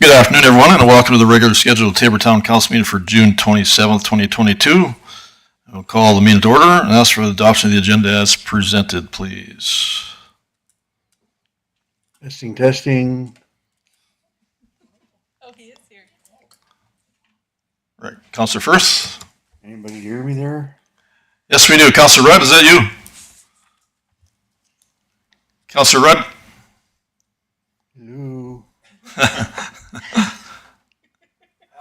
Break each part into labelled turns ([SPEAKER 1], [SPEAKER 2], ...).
[SPEAKER 1] Good afternoon, everyone, and welcome to the regular scheduled Taber Town Council meeting for June 27th, 2022. I'll call the meeting to order and ask for the adoption of the agenda as presented, please.
[SPEAKER 2] Testing, testing.
[SPEAKER 3] Oh, he is here.
[SPEAKER 1] Right, Councilor Firth?
[SPEAKER 2] Anybody hear me there?
[SPEAKER 1] Yes, we do. Councilor Rudd, is that you? Councilor Rudd?
[SPEAKER 2] Hello.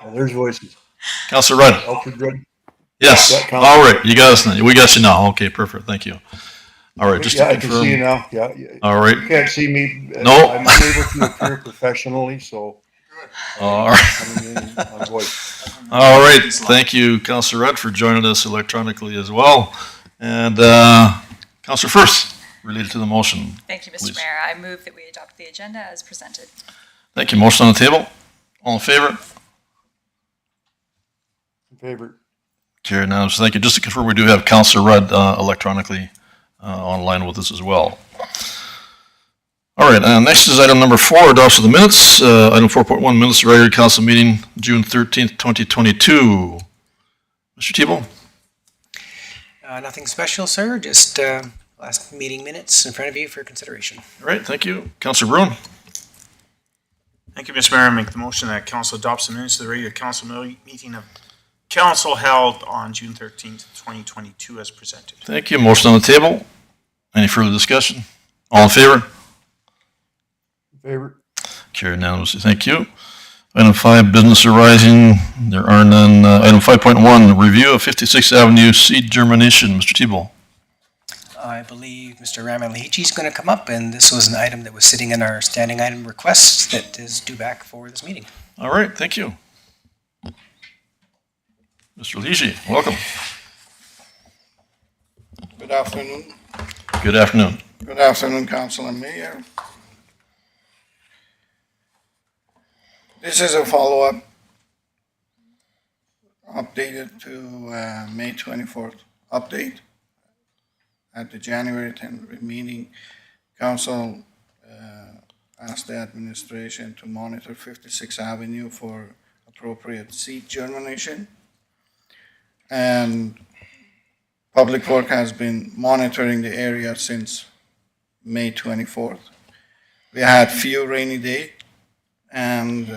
[SPEAKER 2] Oh, there's voices.
[SPEAKER 1] Councilor Rudd?
[SPEAKER 2] Alfred Rudd.
[SPEAKER 1] Yes.
[SPEAKER 2] Yeah, Councilor.
[SPEAKER 1] All right, you got us now. We got you now. Okay, perfect. Thank you. All right, just
[SPEAKER 2] Yeah,
[SPEAKER 1] to
[SPEAKER 2] I can see you
[SPEAKER 1] confirm.
[SPEAKER 2] now. Yeah, yeah.
[SPEAKER 1] All right.
[SPEAKER 2] You can't see me.
[SPEAKER 1] No.
[SPEAKER 2] I'm unable to appear professionally, so
[SPEAKER 1] All right.
[SPEAKER 2] coming in on voice.
[SPEAKER 1] All right. Thank you, Councilor Rudd, for joining us electronically as well. And Councilor Firth, related to the motion.
[SPEAKER 3] Thank you, Mr.
[SPEAKER 1] Please.
[SPEAKER 3] Mayor. I move that we adopt the agenda as presented.
[SPEAKER 1] Thank you. Motion on the table. All in favor?
[SPEAKER 2] In favor.
[SPEAKER 1] Carried unanimously. Thank you. Just to confirm, we do have Councilor Rudd electronically online with us as well. All right. Next is item number 4, adoption of the minutes. Item 4.1, minutes of regular council meeting, June 13th, 2022. Mr. Tebow?
[SPEAKER 4] Nothing special, sir. Just last meeting minutes in front of you for consideration.
[SPEAKER 1] All right. Thank you. Councilor Bruin?
[SPEAKER 5] Thank you, Mr. Mayor. I make the motion that council adopts the minutes of the regular council meeting of council held on June 13th, 2022 as presented.
[SPEAKER 1] Thank you. Motion on the table. Any further discussion? All in favor?
[SPEAKER 2] In favor.
[SPEAKER 1] Carried unanimously. Thank you. Item 5, business arising. There are none. Item 5.1, review of 56th Avenue seed germination. Mr. Tebow.
[SPEAKER 4] I believe Mr. Ramalahichi is going to come up, and this was an item that was sitting in our standing item requests that is due back for this meeting.
[SPEAKER 1] All right. Thank you. Mr. Lishi, welcome.
[SPEAKER 6] Good afternoon.
[SPEAKER 1] Good afternoon.
[SPEAKER 6] Good afternoon, Council and Mayor. This is a follow-up updated to May 24th update. At the January 10th meeting, Council asked the administration to monitor 56th Avenue for appropriate seed germination. And Public Work has been monitoring the area since May 24th. We had few rainy days, and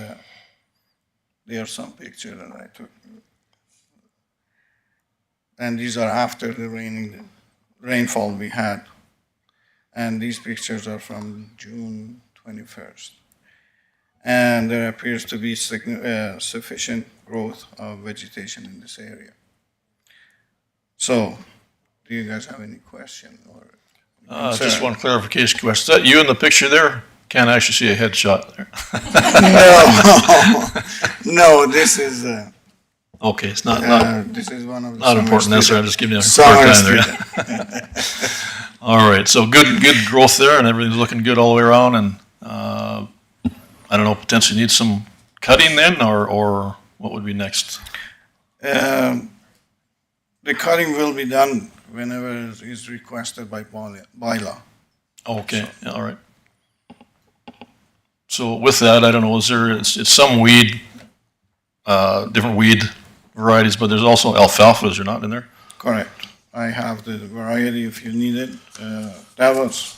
[SPEAKER 6] there are some pictures that I took. And these are after the rainfall we had. And these pictures are from June 21st. And there appears to be sufficient growth of vegetation in this area. So, do you guys have any question or
[SPEAKER 1] Just
[SPEAKER 6] concern?
[SPEAKER 1] one clarification question. Is that you in the picture there? Can't actually see a headshot there.
[SPEAKER 6] No, this is
[SPEAKER 1] Okay, it's not
[SPEAKER 6] this is one of the
[SPEAKER 1] not
[SPEAKER 6] summer
[SPEAKER 1] important. That's right. I'm
[SPEAKER 6] student-
[SPEAKER 1] just giving you a
[SPEAKER 6] Summer
[SPEAKER 1] hard time there.
[SPEAKER 6] student.
[SPEAKER 1] All right. So good growth there, and everything's looking good all the way around. And I don't know, potentially need some cutting then, or what would be next?
[SPEAKER 6] The cutting will be done whenever it is requested by bylaw.
[SPEAKER 1] Okay, yeah, all right. So with that, I don't know, it's some weed, different weed varieties, but there's also alfalfa, is there not in there?
[SPEAKER 6] Correct. I have the variety if you need it. That was,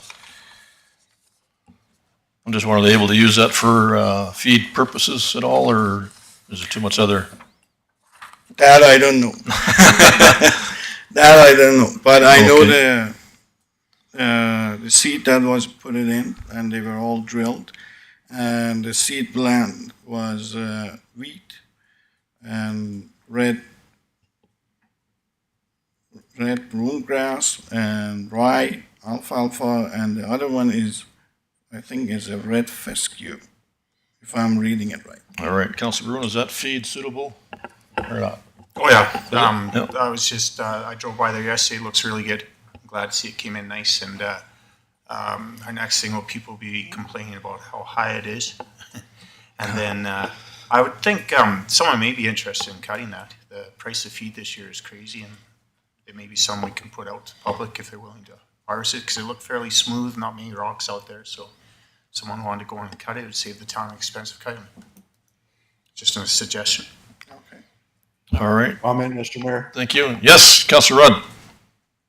[SPEAKER 1] I'm just wondering, are they able to use that for feed purposes at all, or is there too much other?
[SPEAKER 6] that I don't know. That I don't know, but I know
[SPEAKER 1] Okay.
[SPEAKER 6] the seed that was put it in, and they were all drilled. And the seed blend was wheat and red broom grass and rye, alfalfa, and the other one is, I think, is a red fescue, if I'm reading it right.
[SPEAKER 1] All right, Councilor Bruin, is that feed suitable or not?
[SPEAKER 5] Oh, yeah.
[SPEAKER 1] Yep.
[SPEAKER 5] I was just, I drove by there yesterday. It looks really good. I'm glad to see it came in nice. And our next thing will people be complaining about how high it is. And then I would think someone may be interested in cutting that. The price of feed this year is crazy, and it may be some we can put out to the public if they're willing to harvest it, because it looked fairly smooth, not many rocks out there. So if someone wanted to go in and cut it, it would save the town the expense of cutting it. Just a suggestion.
[SPEAKER 6] Okay.
[SPEAKER 1] All right,
[SPEAKER 2] Comment, Mr. Mayor?
[SPEAKER 1] thank you. Yes, Counselor Rudd.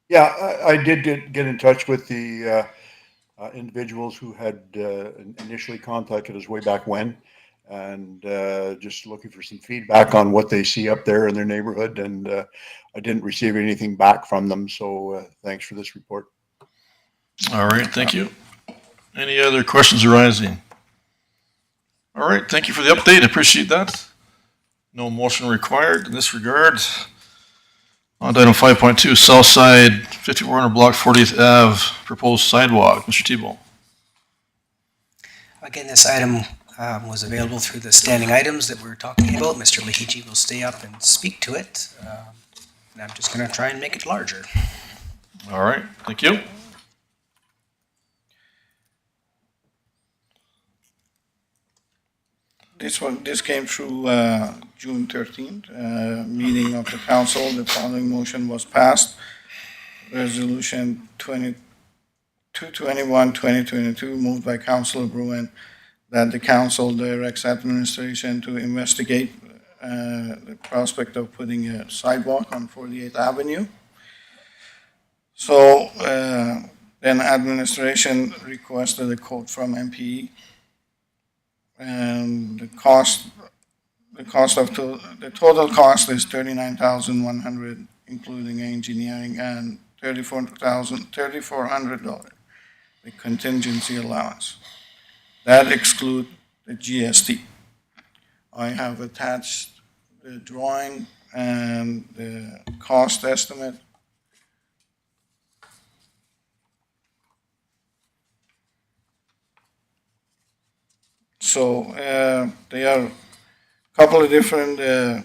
[SPEAKER 2] Yeah, I did get in touch with the individuals who had initially contacted us way back when, and just looking for some feedback on what they see up there in their neighborhood, and I didn't receive anything back from them, so thanks for this report.
[SPEAKER 1] All right, thank you. Any other questions arising? All right, thank you for the update. Appreciate that. No motion required in this regard. On to item 5.2, South Side 5400 Block 40th Ave, proposed sidewalk. Mr. Tebow.
[SPEAKER 4] Again, this item was available through the standing items that we're talking about. Mr. Lehichi will stay up and speak to it. And I'm just going to try and make it larger.
[SPEAKER 1] All right, thank you.
[SPEAKER 6] This came through June 13th, meeting of the council. The following motion was passed. Resolution 221, 2022, moved by Councilor Bruin, that the council directs administration to investigate the prospect of putting a sidewalk on 48th Avenue. So then administration requested a quote from MPE. And the total cost is $39,100, including engineering, and $3,400, the contingency allowance. That excludes the GST. I have attached the drawing and the cost estimate. So there are a couple of different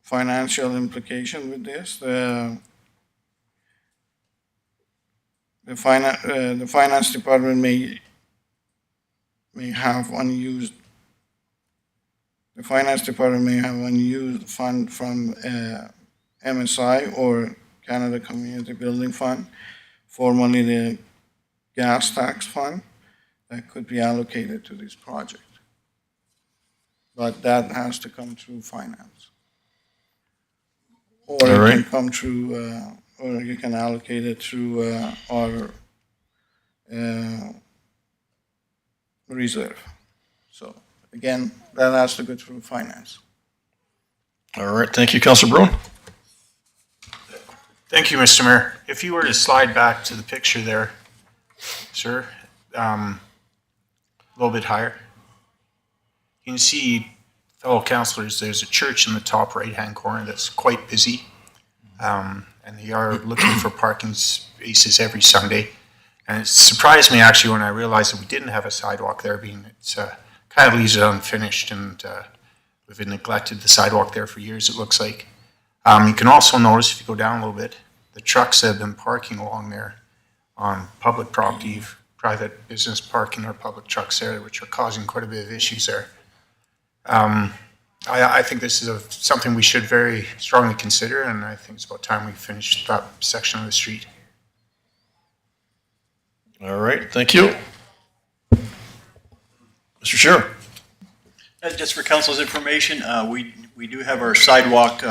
[SPEAKER 6] financial implications with this. The finance department may have unused. The finance department may have unused fund from MSI or Canada Community Building Fund, formerly the gas tax fund, that could be allocated to this project. But that has to come through finance. Or
[SPEAKER 1] All
[SPEAKER 6] it
[SPEAKER 1] right.
[SPEAKER 6] can come through, or you can allocate it through our reserve. So again, that has to go through finance.
[SPEAKER 1] All right, thank you, Counselor Bruin.
[SPEAKER 5] Thank you, Mr. Mayor. If you were to slide back to the picture there, sir, a little bit higher. You can see, fellow councillors, there's a church in the top right-hand corner that's quite busy. And they are looking for parking spaces every Sunday. And it surprised me actually when I realized that we didn't have a sidewalk there, being it's kind of leaves it unfinished, and we've neglected the sidewalk there for years, it looks like. You can also notice, if you go down a little bit, the trucks that have been parking along there on public property, private business parking or public trucks there, which are causing quite a bit of issues there. I think this is something we should very strongly consider, and I think it's about time we finish that section of the street.
[SPEAKER 1] All right, thank you. Mr. Scherer.
[SPEAKER 7] Just for council's information, we do have our sidewalk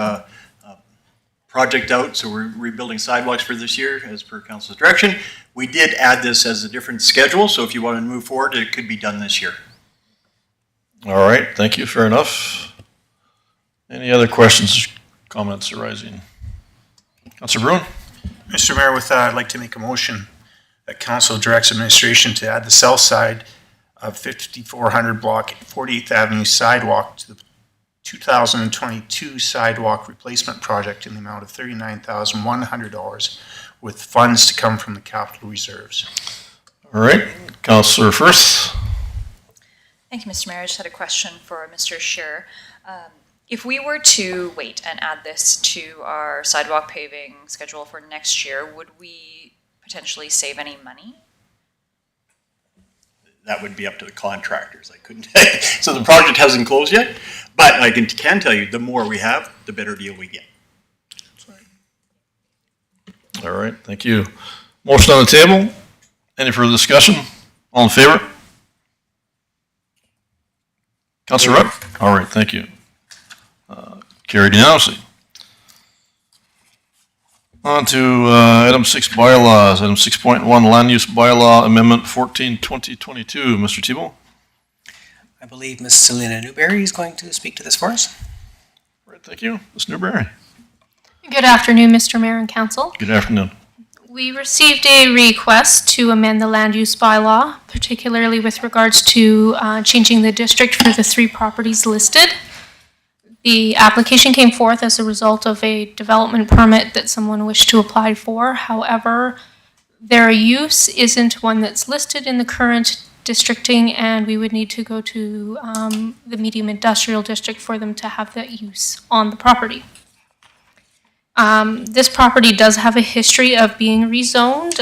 [SPEAKER 7] project out, so we're rebuilding sidewalks for this year as per council's direction. We did add this as a different schedule, so if you want to move forward, it could be done this year.
[SPEAKER 1] All right, thank you, fair enough. Any other questions, comments arising? Councilor Bruin?
[SPEAKER 5] Mr. Mayor, with that, I'd like to make a motion that council directs administration to add the south side of 5400 block 48th Avenue sidewalk to the 2022 sidewalk replacement project in the amount of $39,100 with funds to come from the capital reserves.
[SPEAKER 1] All right, Councilor Firth.
[SPEAKER 3] Thank you, Mr. Mayor. I just had a question for Mr. Scheer. If we were to wait and add this to our sidewalk paving schedule for next year, would we potentially save any money?
[SPEAKER 7] That would be up to the contractors. I couldn't. So the project hasn't closed yet, but I can tell you, the more we have, the better deal we get.
[SPEAKER 1] All right, thank you. Motion on the table. Any further discussion? All in favor? Counselor Rudd? All right, thank you. Carried unanimously. On to item 6, bylaws. Item 6.1, land use bylaw amendment 14/2022. Mr. Tebow?
[SPEAKER 4] I believe Ms. Selena Newberry is going to speak to this for us.
[SPEAKER 1] All right, thank you. Ms. Newberry?
[SPEAKER 8] Good afternoon, Mr. Mayor and Council.
[SPEAKER 1] Good afternoon.
[SPEAKER 8] We received a request to amend the land use bylaw, particularly with regards to changing the district for the 3 properties listed. The application came forth as a result of a development permit that someone wished to apply for. However, their use isn't one that's listed in the current districting, and we would need to go to the medium industrial district for them to have that use on the property. This property does have a history of being rezoned.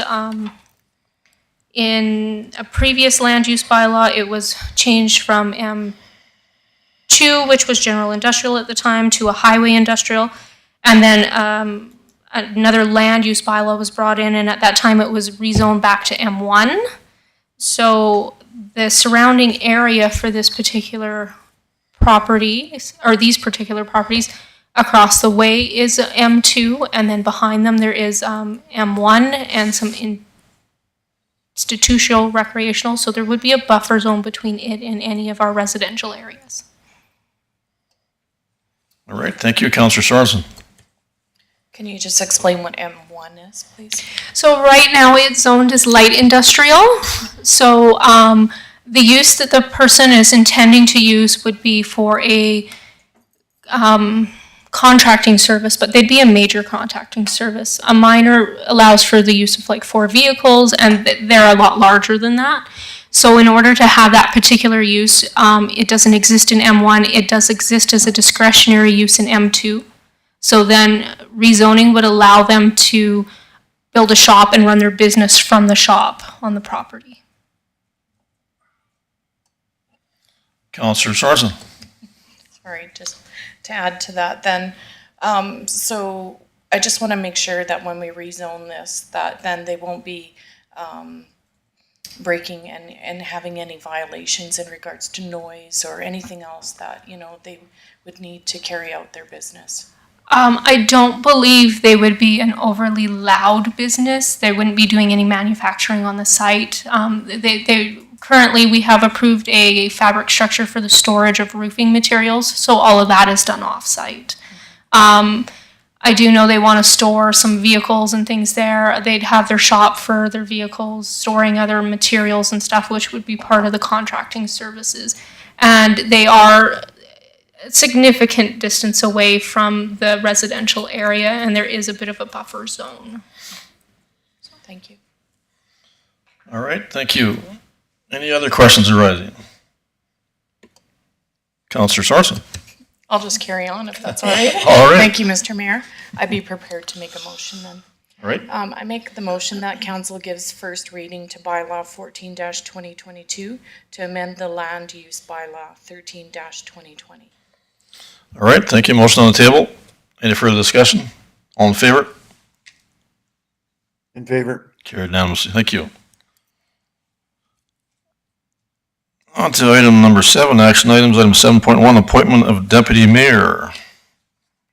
[SPEAKER 8] In a previous land use bylaw, it was changed from M2, which was general industrial at the time, to a highway industrial. And then another land use bylaw was brought in, and at that time it was rezoned back to M1. So the surrounding area for this particular property, or these particular properties, across the way is M2, and then behind them there is M1 and some institutional recreational, so there would be a buffer zone between it and any of our residential areas.
[SPEAKER 1] All right, thank you. Counselor Sorensen?
[SPEAKER 9] Can you just explain what M1 is, please?
[SPEAKER 8] So right now it's zoned as light industrial, so the use that the person is intending to use would be for a contracting service, but they'd be a major contracting service. A minor allows for the use of like 4 vehicles, and they're a lot larger than that. So in order to have that particular use, it doesn't exist in M1, it does exist as a discretionary use in M2. So then rezoning would allow them to build a shop and run their business from the shop on the property.
[SPEAKER 1] Counselor Sorensen?
[SPEAKER 9] Sorry, just to add to that then. So I just want to make sure that when we rezone this, that then they won't be breaking and having any violations in regards to noise or anything else that, you know, they would need to carry out their business.
[SPEAKER 8] I don't believe they would be an overly loud business. They wouldn't be doing any manufacturing on the site. Currently, we have approved a fabric structure for the storage of roofing materials, so all of that is done off-site. I do know they want to store some vehicles and things there. They'd have their shop for their vehicles, storing other materials and stuff, which would be part of the contracting services. And they are a significant distance away from the residential area, and there is a bit of a buffer zone.
[SPEAKER 9] Thank you.
[SPEAKER 1] All right, thank you. Any other questions arising? Counselor Sorensen?
[SPEAKER 9] I'll just carry on if that's all right.
[SPEAKER 1] All right.
[SPEAKER 9] Thank you, Mr. Mayor. I'd be prepared to make a motion then.
[SPEAKER 1] All right,
[SPEAKER 9] I make the motion that council gives first reading to bylaw 14-2022 to amend the land use bylaw 13-2020.
[SPEAKER 1] all right, thank you. Motion on the table. Any further discussion? All in favor?
[SPEAKER 2] In favor?
[SPEAKER 1] Carried unanimously. Thank you. On to item number 7, action items. Item 7.1, appointment of deputy mayor.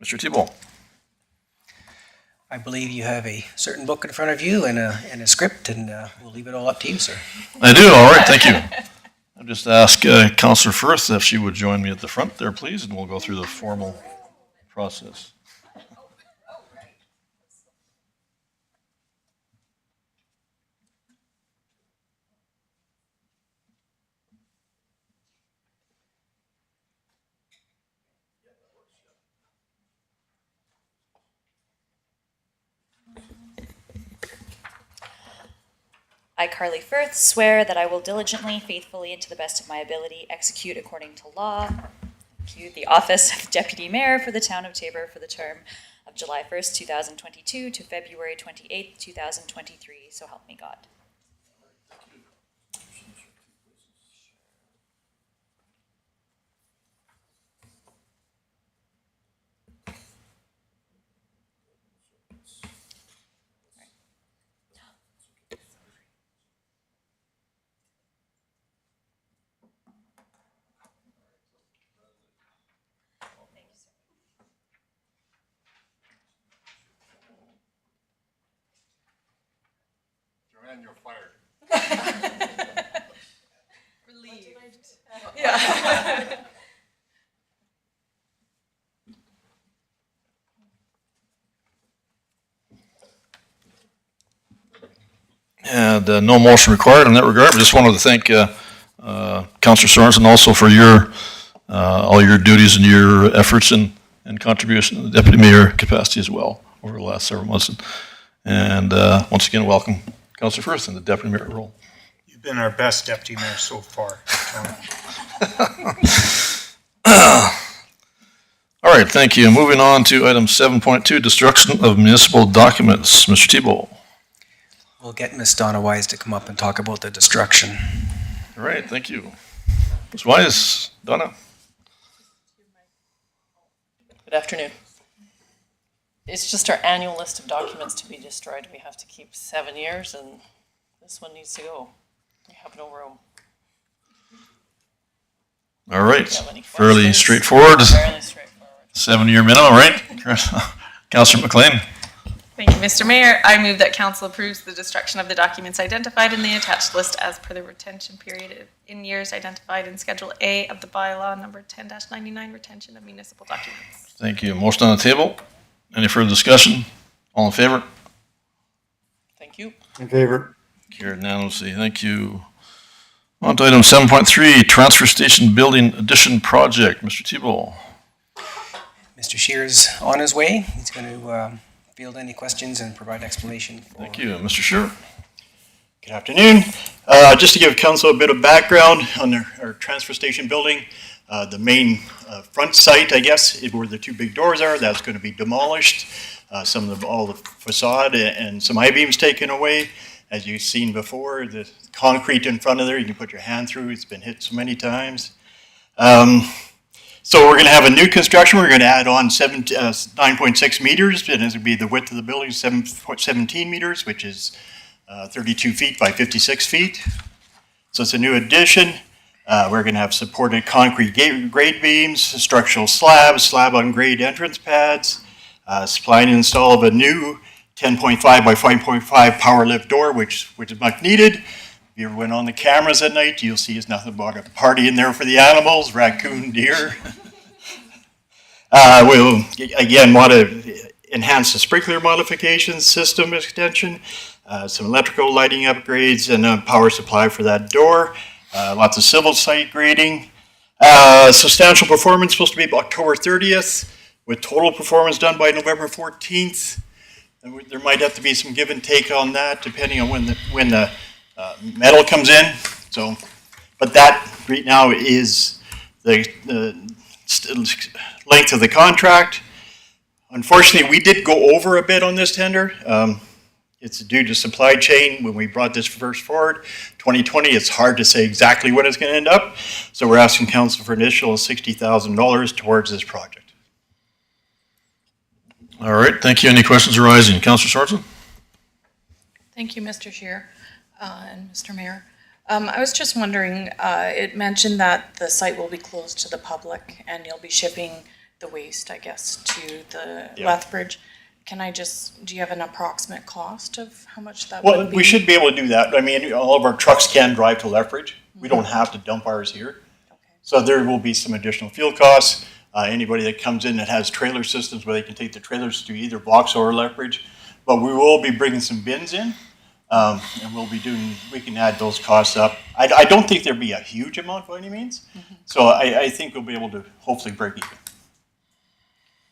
[SPEAKER 1] Mr. Tebow?
[SPEAKER 4] I believe you have a certain book in front of you and a script, and we'll leave it all up to you, sir.
[SPEAKER 1] I do. All right, thank you. I'll just ask Counselor Firth if she would join me at the front there, please, and we'll go through the formal process.
[SPEAKER 10] I, Carly Firth, swear that I will diligently, faithfully, and to the best of my ability execute according to law the office of Deputy Mayor for the Town of Taber for the term of July 1st, 2022 to February 28th, 2023. So help me God.
[SPEAKER 1] And no motion required in that regard. I just wanted to thank Councillor Sorensen also for your, all your duties and your efforts and contribution in the deputy mayor capacity as well over the last several months. And once again, welcome Councillor Firth in the deputy mayor role.
[SPEAKER 5] You've been our best deputy mayor so far.
[SPEAKER 1] All right, thank you. Moving on to item 7.2, destruction of municipal documents. Mr. Tebow.
[SPEAKER 4] We'll get Ms. Donna Wise to come up and talk about the destruction.
[SPEAKER 1] All right, thank you. Ms. Wise, Donna.
[SPEAKER 11] Good afternoon. It's just our annual list of documents to be destroyed. We have to keep 7 years, and this one needs to go. We have no room.
[SPEAKER 1] All right,
[SPEAKER 11] Do you have any
[SPEAKER 1] fairly
[SPEAKER 11] questions?
[SPEAKER 1] straightforward.
[SPEAKER 11] Fairly straightforward.
[SPEAKER 1] 7-year minimum, right? Councillor McLean.
[SPEAKER 12] Thank you, Mr. Mayor. I move that council approves the destruction of the documents identified in the attached list as per the retention period in years identified in Schedule A of the bylaw number 10-99, retention of municipal documents.
[SPEAKER 1] Thank you. Motion on the table. Any further discussion? All in favor?
[SPEAKER 11] Thank you.
[SPEAKER 2] In favor.
[SPEAKER 1] Carried unanimously. Thank you. On to item 7.3, transfer station building addition project. Mr. Tebow.
[SPEAKER 4] Mr. Shear's on his way. He's going to field any questions and provide explanation.
[SPEAKER 1] Thank you. Mr. Scheer.
[SPEAKER 7] Good afternoon. Just to give council a bit of background on our transfer station building, the main front site, I guess, where the two big doors are, that's going to be demolished. All the facade and some I-beams taken away. As you've seen before, the concrete in front of there, you can put your hand through. It's been hit so many times. So we're going to have a new construction. We're going to add on 9.6 meters, and this would be the width of the building, 7.17 meters, which is 32 feet by 56 feet. So it's a new addition. We're going to have supported concrete grade beams, structural slabs, slab on grade entrance pads, supply and install of a new 10.5 by 5.5 power lift door, which is much needed. If you ever went on the cameras at night, you'll see it's nothing but a party in there for the animals, raccoon, deer. We'll, again, want to enhance the sprinkler modification system extension, some electrical lighting upgrades, and a power supply for that door. Lots of civil site grading. Substantial performance supposed to be October 30th, with total performance done by November 14th. And there might have to be some give and take on that, depending on when the metal comes in. So, but that right now is the length of the contract. Unfortunately, we did go over a bit on this tender. It's due to supply chain. When we brought this first forward, 2020, it's hard to say exactly when it's going to end up. So we're asking council for an additional $60,000 towards this project.
[SPEAKER 1] All right, thank you. Any questions arising? Councillor Sorensen?
[SPEAKER 9] Thank you, Mr. Scheer and Mr. Mayor. I was just wondering, it mentioned that the site will be closed to the public and you'll be shipping the waste, I guess, to the Lethbridge. Can I just, do you have an approximate cost of how much that would be?
[SPEAKER 7] Well, we should be able to do that. I mean, all of our trucks can drive to Lethbridge. We don't have to dump ours here.
[SPEAKER 9] Okay.
[SPEAKER 7] So there will be some additional fuel costs. Anybody that comes in that has trailer systems where they can take the trailers to either Box or Lethbridge. But we will be bringing some bins in, and we can add those costs up. I don't think there'll be a huge amount by any means.
[SPEAKER 9] Mm-hmm.
[SPEAKER 7] So I think we'll be able to hopefully break even.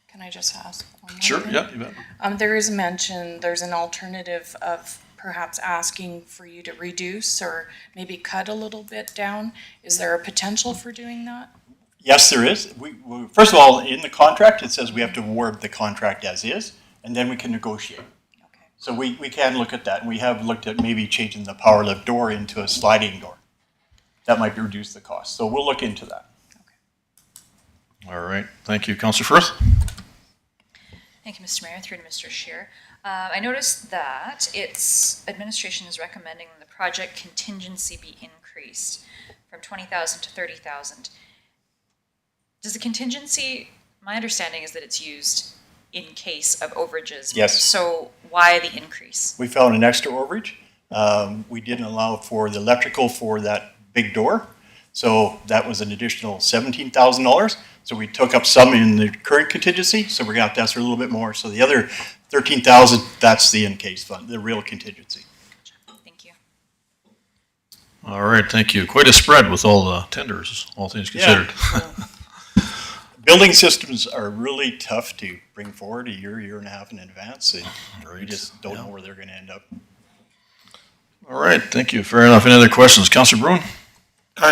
[SPEAKER 9] Can I just ask one more
[SPEAKER 1] Sure,
[SPEAKER 9] thing?
[SPEAKER 1] yeah, you bet.
[SPEAKER 9] There is mention, there's an alternative of perhaps asking for you to reduce or maybe cut a little bit down. Is there a potential for doing that?
[SPEAKER 7] Yes, there is. We first of all, in the contract, it says we have to award the contract as is, and then we can negotiate.
[SPEAKER 9] Okay.
[SPEAKER 7] So we can look at that, and we have looked at maybe changing the power lift door into a sliding door. That might reduce the cost. So we'll look into that.
[SPEAKER 1] All right, thank you. Councillor Firth?
[SPEAKER 3] Thank you, Mr. Mayor. Through to Mr. Scheer. I noticed that its administration is recommending the project contingency be increased from 20,000 to 30,000. Does the contingency, my understanding is that it's used in case of overages.
[SPEAKER 7] Yes.
[SPEAKER 3] So why the increase?
[SPEAKER 7] We found an extra overage. We didn't allow for the electrical for that big door. So that was an additional $17,000. So we took up some in the current contingency, so we're gonna have to ask for a little bit more. So the other 13,000, that's the in-case fund, the real contingency.
[SPEAKER 3] Thank you.
[SPEAKER 1] All right, thank you. Quite a spread with all the tenders, all things considered.
[SPEAKER 7] Building systems are really tough to bring forward a year and a half in advance, and you just don't know where they're gonna end up.
[SPEAKER 1] All right, thank you. Fair enough. Any other questions? Councilor Bruin?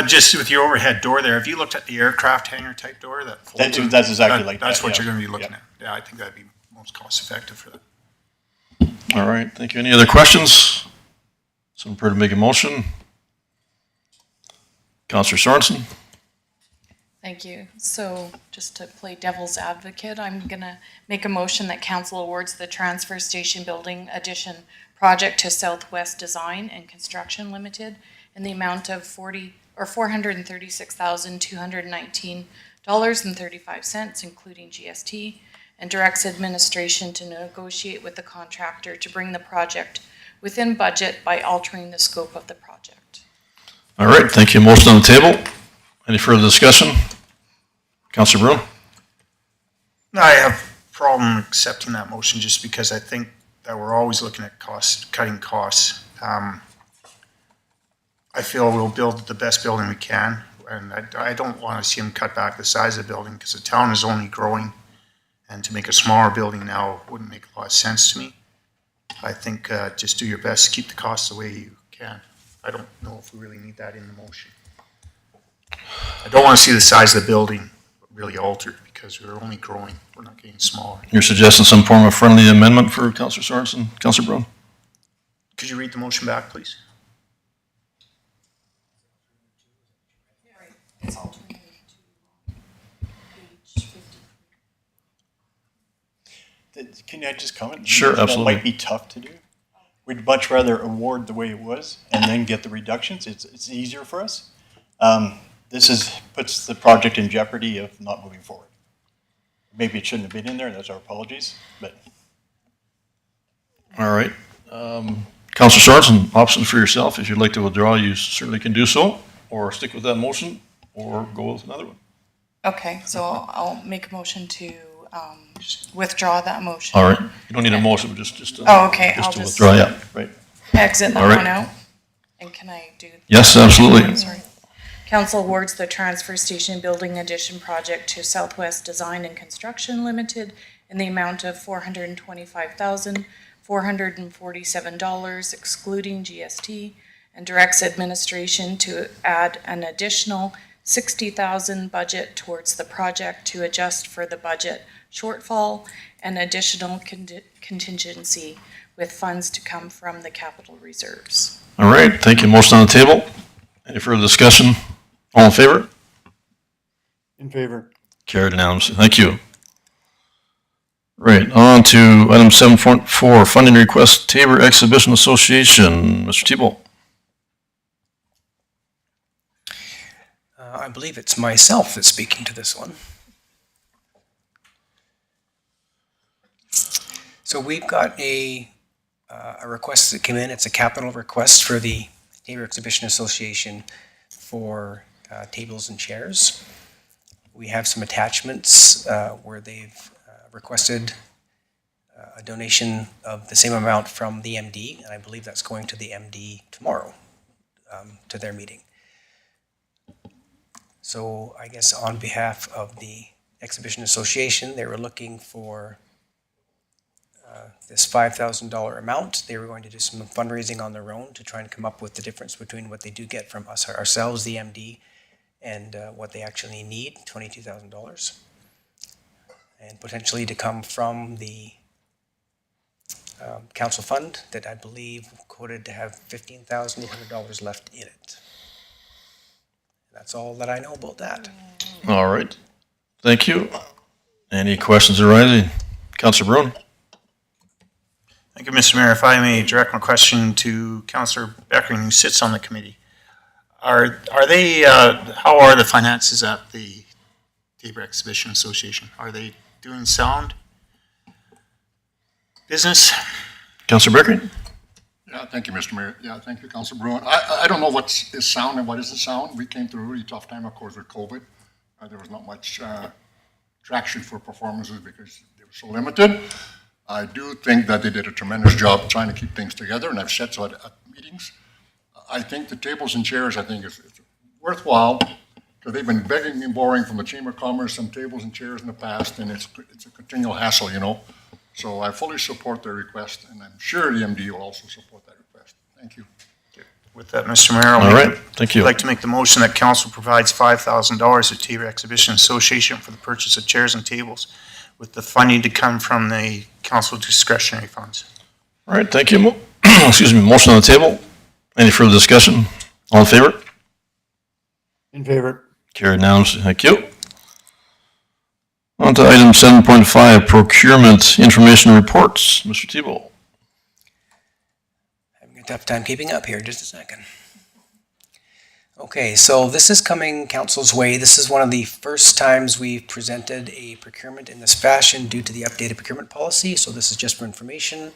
[SPEAKER 5] Just with your overhead door there, have you looked at the aircraft hangar type door that folds?
[SPEAKER 7] That's exactly like that.
[SPEAKER 5] That's what
[SPEAKER 7] yeah.
[SPEAKER 5] you're gonna be looking
[SPEAKER 7] Yeah.
[SPEAKER 5] at. Yeah, I think that'd be most cost effective for that.
[SPEAKER 1] All right, thank you. Any other questions? Someone prepared to make a motion? Councilor Sorensen?
[SPEAKER 9] Thank you. So just to play devil's advocate, I'm gonna make a motion that council awards the transfer station building addition project to Southwest Design and Construction Limited in the amount of $436,219.35, including GST, and directs administration to negotiate with the contractor to bring the project within budget by altering the scope of the project.
[SPEAKER 1] All right, thank you. Motion on the table. Any further discussion? Councilor Bruin?
[SPEAKER 5] I have problem accepting that motion just because I think that we're always looking at cutting costs. I feel we'll build the best building we can, and I don't want to see them cut back the size of the building because the town is only growing, and to make a smaller building now wouldn't make a lot of sense to me. I think just do your best to keep the costs the way you can. I don't know if we really need that in the motion. I don't want to see the size of the building really altered because we're only growing, we're not getting smaller.
[SPEAKER 1] You're suggesting some form of friendly amendment for Councilor Sorensen? Councilor Bruin?
[SPEAKER 5] Could you read the motion back, please?
[SPEAKER 9] It's alternated to page 50.
[SPEAKER 7] Can I just comment?
[SPEAKER 1] Sure, absolutely.
[SPEAKER 7] That might be tough to do. We'd much rather award the way it was and then get the reductions. It's easier for us. This puts the project in jeopardy of not moving forward. Maybe it shouldn't have been in there, that's our apologies, but.
[SPEAKER 1] All right. Councilor Sorensen, option for yourself. If you'd like to withdraw, you certainly can do so, or stick with that motion, or go with another one.
[SPEAKER 9] Okay, so I'll make a motion to withdraw that motion.
[SPEAKER 1] All right. You don't need a motion, just.
[SPEAKER 9] Oh, okay, I'll
[SPEAKER 1] Just to
[SPEAKER 9] just-
[SPEAKER 1] withdraw, yeah, right.
[SPEAKER 9] Exit that
[SPEAKER 1] All right.
[SPEAKER 9] one out. And can I do?
[SPEAKER 1] Yes, absolutely.
[SPEAKER 9] I'm sorry. Council awards the transfer station building addition project to Southwest Design and Construction Limited in the amount of $425,447 excluding GST, and directs administration to add an additional $60,000 budget towards the project to adjust for the budget shortfall and additional contingency with funds to come from the capital reserves.
[SPEAKER 1] All right, thank you. Motion on the table. Any further discussion? All in favor?
[SPEAKER 2] In favor.
[SPEAKER 1] Carried unanimously. Thank you. Right, on to item 7.4, funding request, Tabor Exhibition Association. Mr. Tebow.
[SPEAKER 4] I believe it's myself that's speaking to this one. So we've got a request that came in. It's a capital request for the Tabor Exhibition Association for tables and chairs. We have some attachments where they've requested a donation of the same amount from the MD, and I believe that's going to the MD tomorrow to their meeting. So I guess on behalf of the Exhibition Association, they were looking for this $5,000 amount. They were going to do some fundraising on their own to try and come up with the difference between what they do get from us ourselves, the MD, and what they actually need, $22,000. And potentially to come from the council fund that I believe quoted to have $15,800 left in it. That's all that I know about that.
[SPEAKER 1] All right, thank you. Any questions arising? Councilor Bruin?
[SPEAKER 5] Thank you, Mr. Mayor. If I may direct my question to Councillor Beckering, who sits on the committee. Are they, how are the finances at the Tabor Exhibition Association? Are they doing sound business?
[SPEAKER 1] Councilor Beckering?
[SPEAKER 13] Yeah, thank you, Mr. Mayor. Yeah, thank you, Councilor Bruin. I don't know what is sound and what isn't sound. We came through a really tough time, of course, with COVID. There was not much traction for performances because they were so limited. I do think that they did a tremendous job trying to keep things together, and I've said so at meetings. I think the tables and chairs, I think, is worthwhile, because they've been begging and borrowing from the Chamber of Commerce some tables and chairs in the past, and it's a continual hassle, you know. So I fully support their request, and I'm sure the MD will also support that request. Thank you.
[SPEAKER 5] With that, Mr. Mayor,
[SPEAKER 1] All right, thank you.
[SPEAKER 5] I'd like to make the motion that council provides $5,000 to Tabor Exhibition Association for the purchase of chairs and tables, with the funding to come from the council discretionary funds.
[SPEAKER 1] All right, thank you. Excuse me, motion on the table. Any further discussion? All in favor?
[SPEAKER 2] In favor.
[SPEAKER 1] Carried unanimously. Thank you. On to item 7.5, procurement information reports. Mr. Tebow.
[SPEAKER 4] Having a tough time keeping up here, just a second. Okay, so this is coming council's way. This is one of the first times we've presented a procurement in this fashion due to the updated procurement policy, so this is just for information.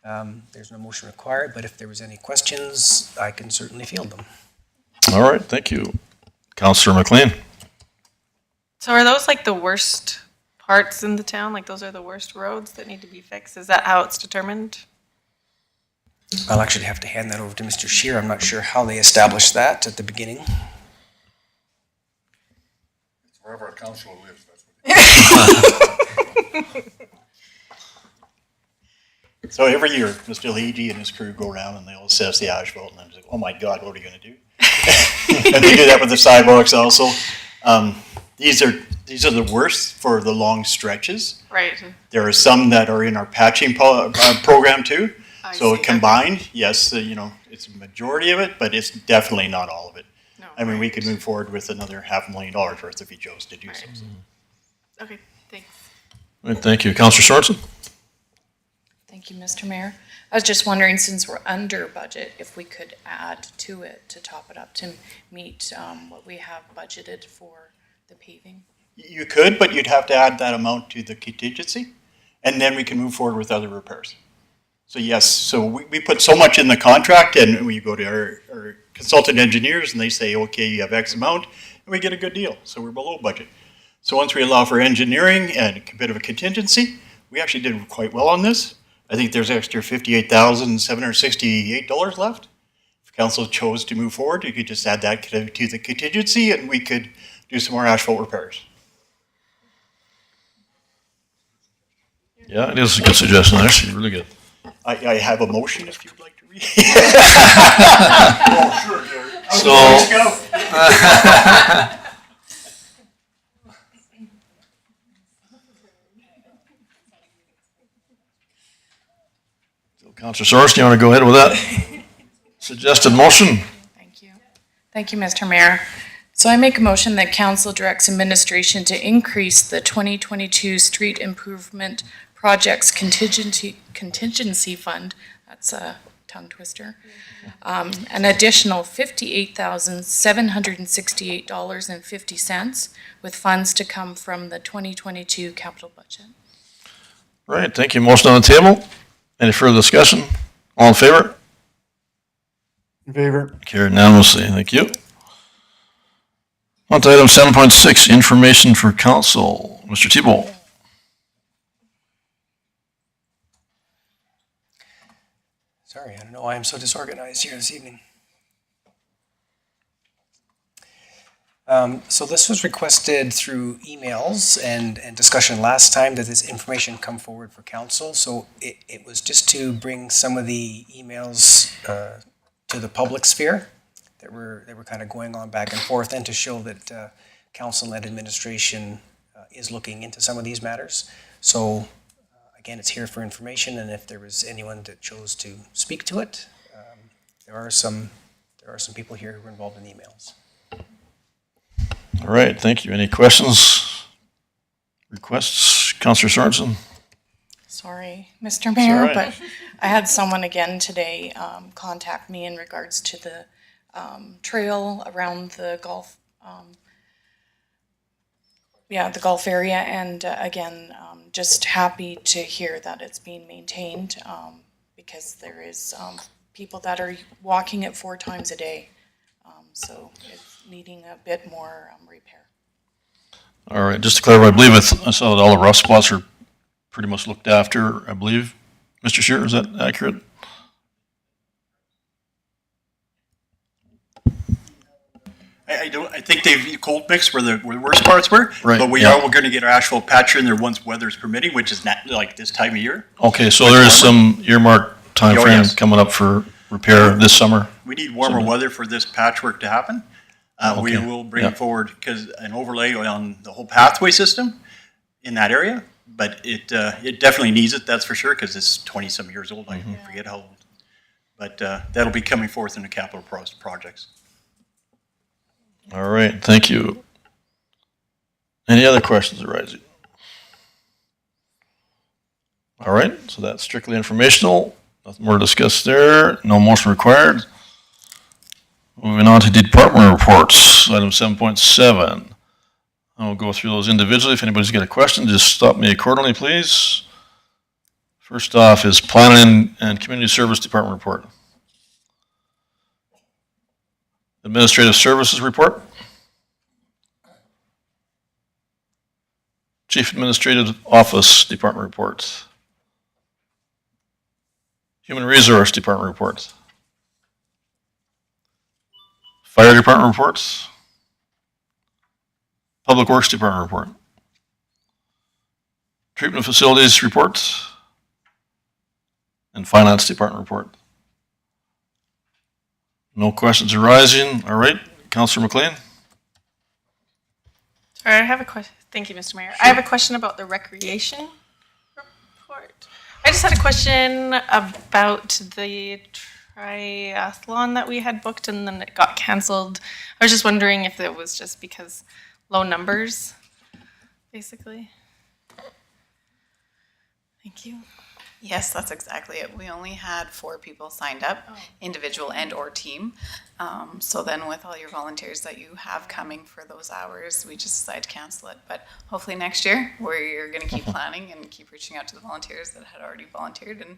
[SPEAKER 4] There's no motion required, but if there was any questions, I can certainly field them.
[SPEAKER 1] All right, thank you. Councillor McLean.
[SPEAKER 12] So are those like the worst parts in the town? Like those are the worst roads that need to be fixed? Is that how it's determined?
[SPEAKER 4] I'll actually have to hand that over to Mr. Scheer. I'm not sure how they established that at the beginning.
[SPEAKER 13] Wherever a councilor lives, that's what.
[SPEAKER 7] So every year, Mr. Leedy and his crew go around and they'll assess the asphalt, and I'm just like, oh my God, what are you gonna do? And they do that with the sidewalks also. These are the worst for the long stretches.
[SPEAKER 12] Right.
[SPEAKER 7] There are some that are in our patching program too.
[SPEAKER 12] I
[SPEAKER 7] So
[SPEAKER 12] see.
[SPEAKER 7] combined, yes, it's a majority of it, but it's definitely not all of it.
[SPEAKER 12] No.
[SPEAKER 7] I mean, we could move forward with another $500,000 worth if he chose to do so.
[SPEAKER 12] Okay, thanks.
[SPEAKER 1] All right, thank you. Councillor Sorensen.
[SPEAKER 9] Thank you, Mr. Mayor. I was just wondering, since we're under budget, if we could add to it to top it up to meet what we have budgeted for the paving.
[SPEAKER 7] You could, but you'd have to add that amount to the contingency, and then we can move forward with other repairs. So yes, so we put so much in the contract, and we go to our consultant engineers, and they say, okay, you have X amount, and we get a good deal, so we're below budget. So once we allow for engineering and a bit of a contingency, we actually did quite well on this. I think there's extra $58,768 left. If council chose to move forward, you could just add that to the contingency, and we could do some more asphalt repairs.
[SPEAKER 1] Yeah, it is a good suggestion, actually, really good.
[SPEAKER 7] I have a motion if you'd like to read.
[SPEAKER 13] Oh, sure, Gary.
[SPEAKER 1] So Councillor Sorensen, you want to go ahead with that suggested motion?
[SPEAKER 9] Thank you. Thank you, Mr. Mayor. So I make a motion that council directs administration to increase the 2022 street improvement projects contingency fund, that's a tongue twister, an additional $58,768.50 with funds to come from the 2022 capital budget.
[SPEAKER 1] All right, thank you. Motion on the table. Any further discussion? All in favor?
[SPEAKER 2] In favor.
[SPEAKER 1] Carried unanimously. Thank you. On to item 7.6, information for council. Mr. Tebow.
[SPEAKER 4] Sorry, I don't know why I'm so disorganized here this evening. So this was requested through emails and discussion last time that this information come forward for council. So it was just to bring some of the emails to the public sphere that were kind of going on back and forth, and to show that council and administration is looking into some of these matters. So again, it's here for information, and if there was anyone that chose to speak to it, there are some people here who are involved in the emails.
[SPEAKER 1] All right, thank you. Any questions, requests? Councillor Sorensen?
[SPEAKER 9] Sorry, Mr. Mayor,
[SPEAKER 1] all right.
[SPEAKER 9] but I had someone again today contact me in regards to the trail around the golf, the golf area, and again, just happy to hear that it's being maintained, because there is people that are walking it 4 times a day. So it's needing a bit more repair.
[SPEAKER 1] All right, just to clarify, I believe I saw that all the rough spots are pretty much looked after, I believe. Mr. Shearer, is that accurate?
[SPEAKER 7] I think they've cold mixed where the worst parts were.
[SPEAKER 1] Right,
[SPEAKER 7] But
[SPEAKER 1] yeah.
[SPEAKER 7] we're gonna get our asphalt patch in there once weather's permitting, which is not like this time of year.
[SPEAKER 1] Okay, so there is some earmarked time
[SPEAKER 7] Oh,
[SPEAKER 1] frame
[SPEAKER 7] yes.
[SPEAKER 1] coming up for repair this summer?
[SPEAKER 7] We need warmer weather for this patchwork to happen. We
[SPEAKER 1] Okay,
[SPEAKER 7] will bring
[SPEAKER 1] yeah.
[SPEAKER 7] forward, because an overlay on the whole pathway system in that area, but it definitely needs it, that's for sure, because it's 20-some years old, I forget how old. But that'll be coming forth in the capital projects.
[SPEAKER 1] All right, thank you. Any other questions arising? All right, so that's strictly informational. Nothing more to discuss there. No motion required. Moving on to department reports, item 7.7. I'll go through those individually. If anybody's got a question, just stop me accordingly, please. First off is Planning and Community Service Department report. Administrative Services report. Chief Administrative Office Department report. Human Resource Department report. Fire Department reports. Public Works Department report. Treatment Facilities report. And Finance Department report. No questions arising. All right, Councillor McLean.
[SPEAKER 12] Sorry, I have a question. Thank you, Mr. Mayor. I have a question about the recreation report. I just had a question about the triathlon that we had booked and then it got canceled. I was just wondering if it was just because low numbers, basically. Thank you.
[SPEAKER 14] Yes, that's exactly it. We only had 4 people signed up, individual and or team. So then with all your volunteers that you have coming for those hours, we just decided to cancel it. But hopefully next year, we're going to keep planning and keep reaching out to the volunteers that had already volunteered, and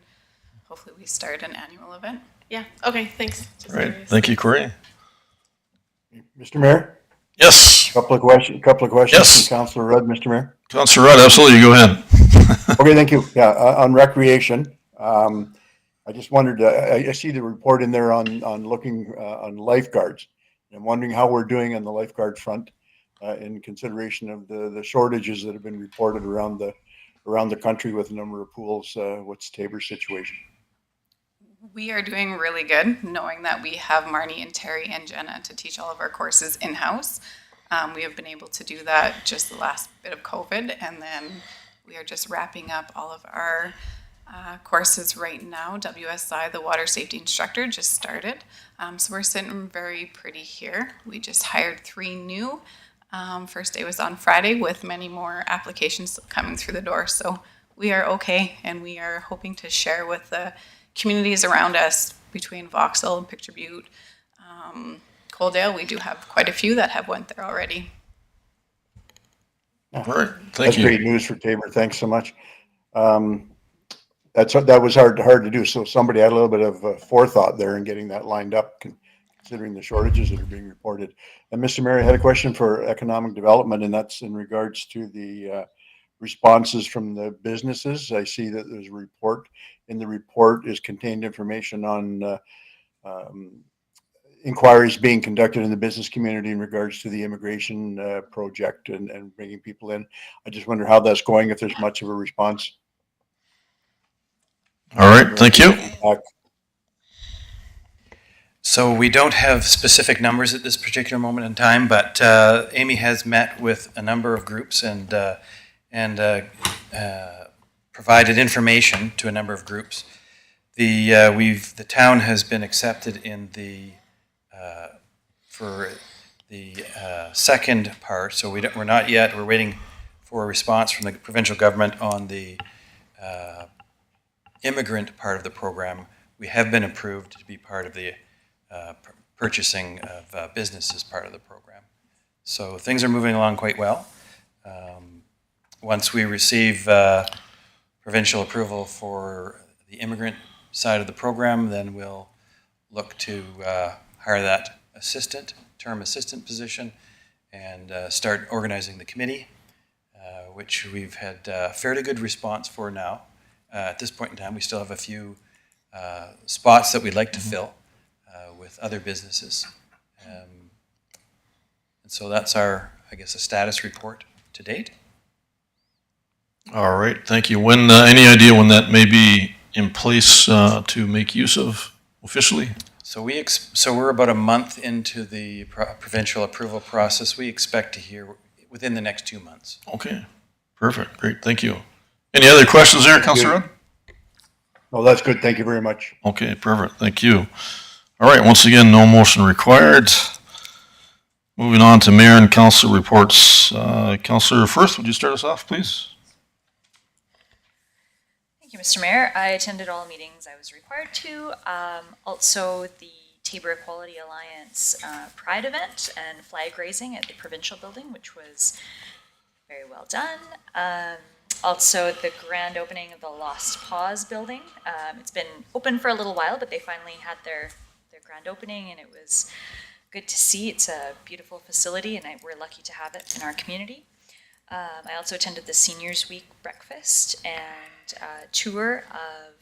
[SPEAKER 14] hopefully we start an annual event.
[SPEAKER 12] Yeah, okay, thanks. Just
[SPEAKER 1] All right,
[SPEAKER 12] curious.
[SPEAKER 1] thank you, Corey.
[SPEAKER 2] Mr. Mayor,
[SPEAKER 1] Yes,
[SPEAKER 2] couple of questions
[SPEAKER 1] Yes.
[SPEAKER 2] from Councillor Rudd, Mr. Mayor.
[SPEAKER 1] Councillor Rudd, absolutely, go ahead.
[SPEAKER 2] Okay, thank you. Yeah, on recreation, I just wondered, I see the report in there on looking on lifeguards. I'm wondering how we're doing on the lifeguard front in consideration of the shortages that have been reported around the country with a number of pools. What's Tabor's situation?
[SPEAKER 14] We are doing really good, knowing that we have Marnie and Terry and Jenna to teach all of our courses in-house. We have been able to do that just the last bit of COVID, and then we are just wrapping up all of our courses right now. WSI, the water safety instructor, just started. So we're sitting very pretty here. We just hired 3 new. First day was on Friday with many more applications coming through the door. So we are okay, and we are hoping to share with the communities around us between Vauxhall and Picture Butte, Coaldale. We do have quite a few that have went there already.
[SPEAKER 1] All right, thank
[SPEAKER 2] That's
[SPEAKER 1] you.
[SPEAKER 2] great news for Tabor. Thanks so much. That was hard to do. So somebody had a little bit of forethought there in getting that lined up, considering the shortages that are being reported. And Mr. Mayor, I had a question for economic development, and that's in regards to the responses from the businesses. I see that there's a report. In the report is contained information on inquiries being conducted in the business community in regards to the immigration project and bringing people in. I just wonder how that's going, if there's much of a response.
[SPEAKER 1] All right, thank you.
[SPEAKER 15] So we don't have specific numbers at this particular moment in time, but Amy has met with a number of groups and provided information to a number of groups. The town has been accepted in the for the second part. So we're not yet. We're waiting for a response from the provincial government on the immigrant part of the program. We have been approved to be part of the purchasing of businesses part of the program. So things are moving along quite well. Once we receive provincial approval for the immigrant side of the program, then we'll look to hire that term assistant position, and start organizing the committee, which we've had fairly good response for now. At this point in time, we still have a few spots that we'd like to fill with other businesses. And so that's our, I guess, a status report to date.
[SPEAKER 1] All right, thank you. When, any idea when that may be in place to make use of officially?
[SPEAKER 15] So we're about a month into the provincial approval process. We expect to hear within the next 2 months.
[SPEAKER 1] Okay, perfect, great, thank you. Any other questions there, Councillor Rudd?
[SPEAKER 2] No, that's good. Thank you very much.
[SPEAKER 1] Okay, perfect, thank you. All right, once again, no motion required. Moving on to mayor and council reports. Councillor Firth, would you start us off, please?
[SPEAKER 3] Thank you, Mr. Mayor. I attended all meetings I was required to. Also, the Tabor Equality Alliance Pride event and flag raising at the provincial building, which was very well done. Also, the grand opening of the Lost Paws building. It's been open for a little while, but they finally had their grand opening, and it was good to see. It's a beautiful facility, and we're lucky to have it in our community. I also attended the Seniors Week breakfast and tour of,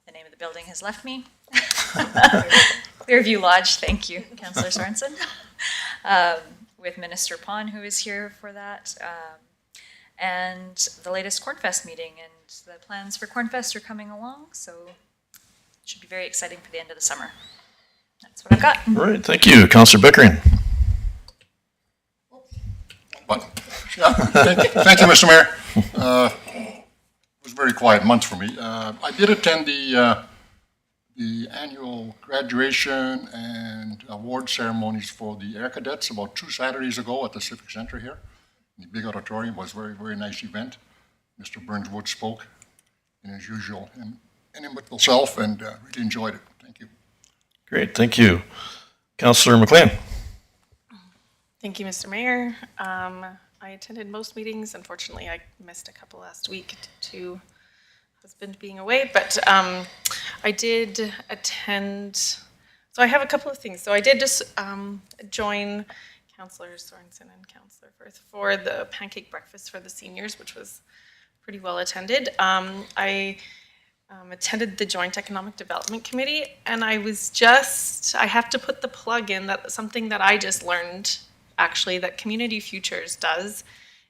[SPEAKER 3] the name of the building has left me. Clearview Lodge, thank you, Councillor Sorensen. With Minister Pon, who is here for that. And the latest Cornfest meeting, and the plans for Cornfest are coming along, so it should be very exciting for the end of the summer. That's what I've got.
[SPEAKER 1] All right, thank you. Councillor Bickering.
[SPEAKER 13] Thank you, Mr. Mayor. It was a very quiet month for me. I did attend the annual graduation and award ceremonies for the Air Cadets about 2 Saturdays ago at the Civic Center here. The big auditorium was a very, very nice event. Mr. Burns Wood spoke in his usual inimitable self, and really enjoyed it. Thank you.
[SPEAKER 1] Great, thank you. Councillor McLean.
[SPEAKER 12] Thank you, Mr. Mayor. I attended most meetings. Unfortunately, I missed a couple last week due to husband being away, but I did attend. So I have a couple of things. So I did just join Councillor Sorensen and Councillor Firth for the pancake breakfast for the seniors, which was pretty well attended. I attended the Joint Economic Development Committee, and I have to put the plug in that something that I just learned, actually, that Community Futures does,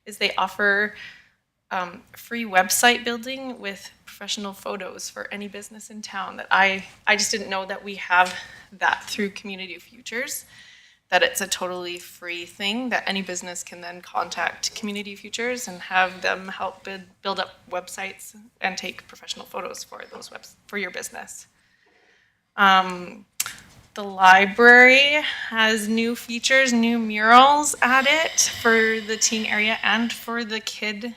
[SPEAKER 12] is they offer free website building with professional photos for any business in town. That I just didn't know that we have that through Community Futures, that it's a totally free thing that any business can then contact Community Futures and have them help build up websites and take professional photos for those for your business. The library has new features, new murals added for the teen area and for the kid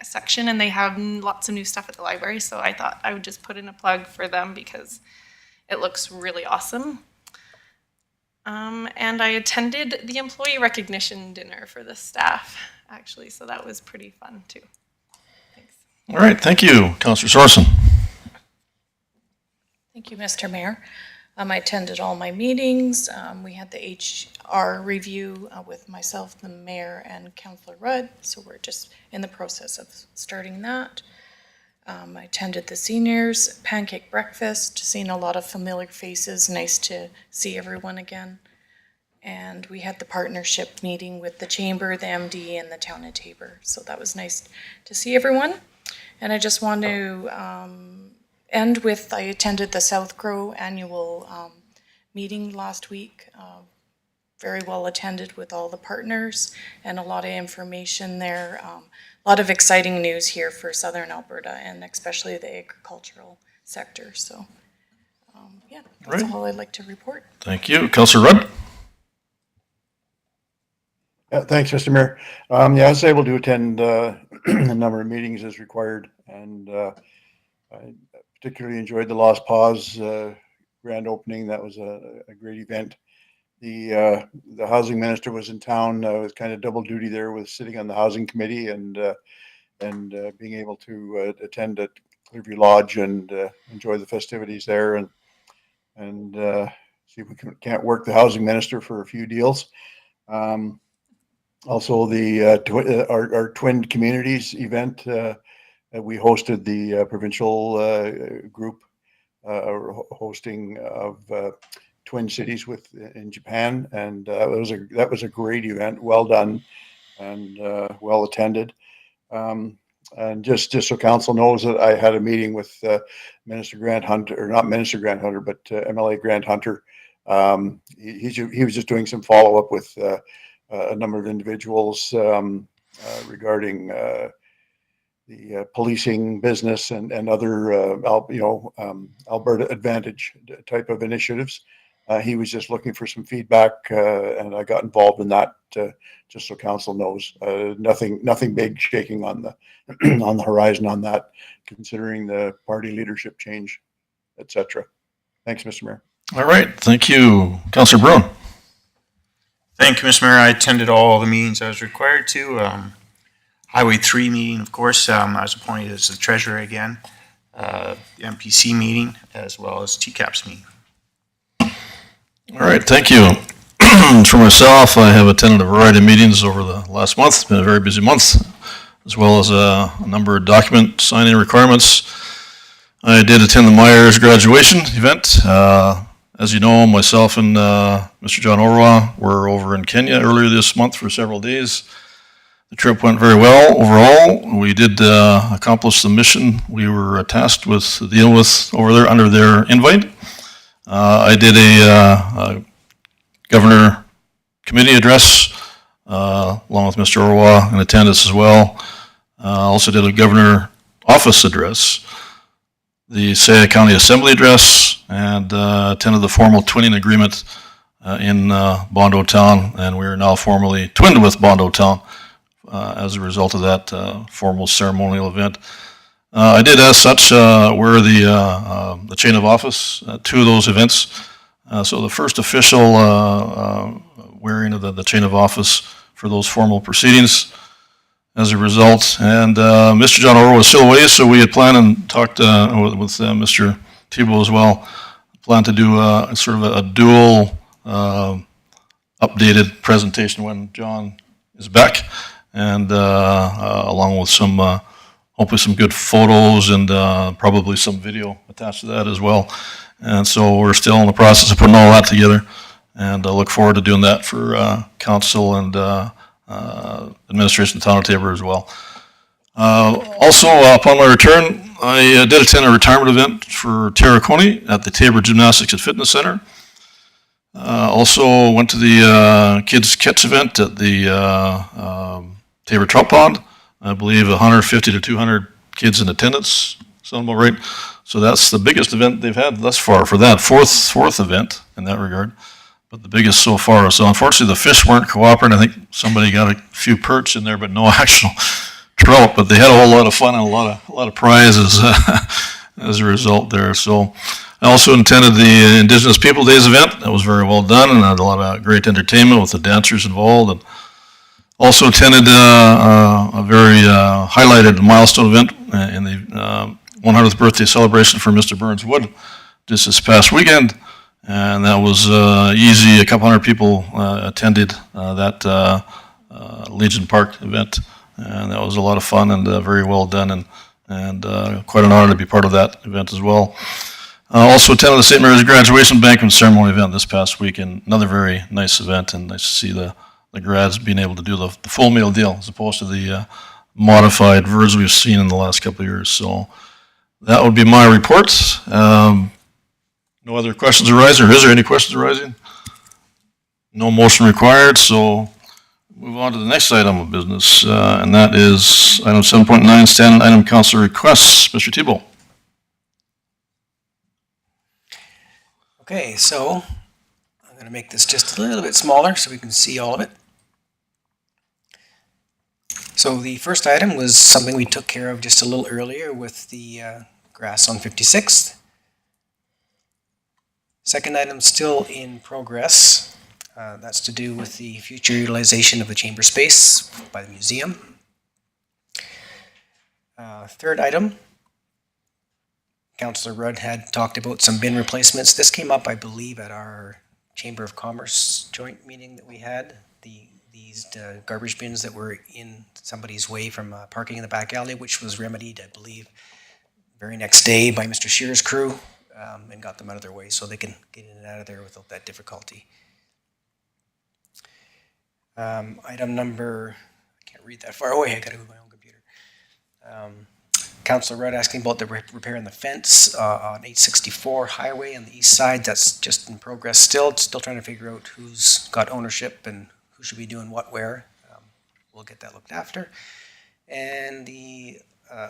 [SPEAKER 12] section, and they have lots of new stuff at the library, so I thought I would just put in a plug for them because it looks really awesome. And I attended the employee recognition dinner for the staff, actually, so that was pretty fun too. Thanks.
[SPEAKER 1] All right, thank you. Councillor Sorensen.
[SPEAKER 9] Thank you, Mr. Mayor. I attended all my meetings. We had the HR review with myself, the mayor, and Councillor Rudd, so we're just in the process of starting that. I attended the seniors pancake breakfast, seen a lot of familiar faces, nice to see everyone again. And we had the partnership meeting with the chamber, the MD, and the town of Tabor, so that was nice to see everyone. And I just want to end with, I attended the South Grow annual meeting last week. Very well attended with all the partners and a lot of information there. A lot of exciting news here for Southern Alberta and especially the agricultural sector. So, yeah, that's all I'd like to report.
[SPEAKER 1] Thank you. Councillor Rudd.
[SPEAKER 2] Thanks, Mr. Mayor. Yeah, I was able to attend a number of meetings as required, and I particularly enjoyed the Lost Paws grand opening. That was a great event. The housing minister was in town. It was kind of double duty there with sitting on the housing committee and being able to attend at Clearview Lodge and enjoy the festivities there, and see if we can't work the housing minister for a few deals. Also, our Twin Communities event, we hosted the provincial group hosting of Twin Cities in Japan, and that was a great event, well done and well attended. And just so council knows that I had a meeting with Minister Grant Hunter, or not Minister Grant Hunter, but MLA Grant Hunter. He was just doing some follow up with a number of individuals regarding the policing business and other Alberta Advantage type of initiatives. He was just looking for some feedback, and I got involved in that. Just so council knows, nothing big shaking on the on the horizon on that, considering the party leadership change, etc. Thanks, Mr. Mayor.
[SPEAKER 1] All right, thank you, Councillor Bruin.
[SPEAKER 5] Thank you, Mr. Mayor. I attended all the meetings I was required to. Highway 3 meeting, of course, I was appointed as the treasurer again. The MPC meeting, as well as TCAPS meeting.
[SPEAKER 1] All right, thank you. For myself, I have attended a variety of meetings over the last month. It's been a very busy month, as well as a number of document signing requirements. I did attend the Myers graduation event. As you know, myself and Mr. John Orwa were over in Kenya earlier this month for several days. The trip went very well overall. We did accomplish the mission we were tasked with dealing with over there under their invite. I did a governor committee address along with Mr. Orwa in attendance as well. Also did a governor office address, the Saya County Assembly address, and attended the formal twinning agreement in Bondo Town, and we are now formally twinned with Bondo Town as a result of that formal ceremonial event. I did, as such, wear the chain of office to those events. So the first official wearing of the chain of office for those formal proceedings as a result. And Mr. John Orr was still away, so we had planned and talked with Mr. Thibault as well, planned to do sort of a dual updated presentation when John is back, and along with some hopefully some good photos and probably some video attached to that as well. And so we're still in the process of putting all that together, and I look forward to doing that for council and administration of Town of Taber as well. Also, upon my return, I did attend a retirement event for Tara Coney at the Taber Gymnastics and Fitness Center. Also went to the Kids Catch event at the Taber Trout Pond. I believe 150 to 200 kids in attendance, sound about right. So that's the biggest event they've had thus far for that fourth event in that regard, but the biggest so far. So unfortunately the fish weren't cooperating. I think somebody got a few perch in there, but no actual trout. But they had a whole lot of fun and a lot of prizes as a result there. So I also attended the Indigenous People Days event. That was very well done and had a lot of great entertainment with the dancers involved. And also attended a very highlighted milestone event in the 100th birthday celebration for Mr. Burns Wood just this past weekend, and that was easy. A couple hundred people attended that Legion Park event, and that was a lot of fun and very well done, and quite an honor to be part of that event as well. Also attended the St. Mary's graduation banquet ceremony event this past weekend. Another very nice event, and nice to see the grads being able to do the full meal deal as opposed to the modified version we've seen in the last couple of years. So that would be my report. No other questions arising, or is there any questions arising? No motion required, so move on to the next item of business, and that is item 7.9, standing item council requests. Mr. Thibault.
[SPEAKER 4] Okay, so I'm going to make this just a little bit smaller so we can see all of it. So the first item was something we took care of just a little earlier with the grass on 56th. Second item still in progress. That's to do with the future utilization of the chamber space by the museum. Third item Councillor Rudd had talked about some bin replacements. This came up, I believe, at our Chamber of Commerce joint meeting that we had. These garbage bins that were in somebody's way from parking in the back alley, which was remedied, I believe, very next day by Mr. Shear's crew, and got them out of their way so they can get in and out of there without that difficulty. Item number, I can't read that far away, I gotta go to my own computer. Councillor Rudd asking about the repair on the fence on 864 Highway on the east side. That's just in progress still trying to figure out who's got ownership and who should be doing what where. We'll get that looked after. And the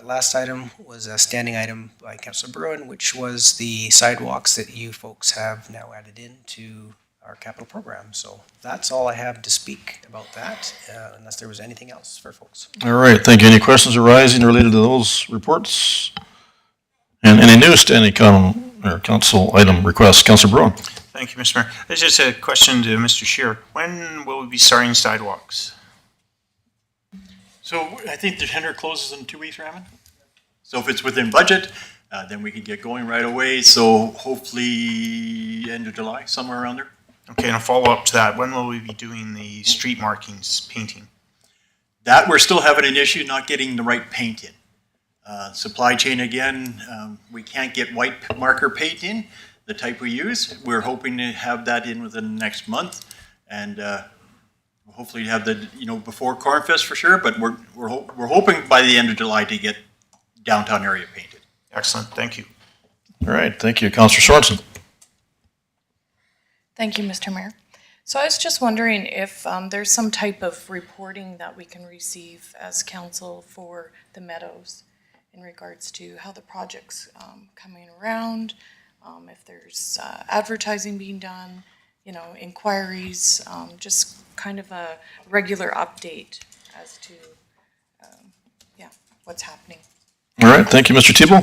[SPEAKER 4] last item was a standing item by Councillor Bruin, which was the sidewalks that you folks have now added into our capital program. So that's all I have to speak about that, unless there was anything else for folks.
[SPEAKER 1] All right, thank you. Any questions arising related to those reports? And any new standing council item requests? Councillor Bruin.
[SPEAKER 5] Thank you, Mr. Mayor. There's just a question to Mr. Shear. When will we be starting sidewalks?
[SPEAKER 7] So I think the tender closes in 2 weeks, Raymond. So if it's within budget, then we can get going right away. So hopefully end of July, somewhere around there.
[SPEAKER 5] Okay, and a follow-up to that, when will we be doing the street markings painting?
[SPEAKER 7] That we're still having an issue not getting the right paint in. Supply chain again, we can't get white marker paint in, the type we use. We're hoping to have that in within the next month, and hopefully have the before Cornfest for sure. But we're hoping by the end of July to get downtown area painted.
[SPEAKER 5] Excellent, thank you.
[SPEAKER 1] All right, thank you. Councillor Sorensen.
[SPEAKER 9] Thank you, Mr. Mayor. So I was just wondering if there's some type of reporting that we can receive as council for the Meadows in regards to how the project's coming around, if there's advertising being done, inquiries, just kind of a regular update as to, what's happening.
[SPEAKER 1] All right, thank you, Mr. Tebow.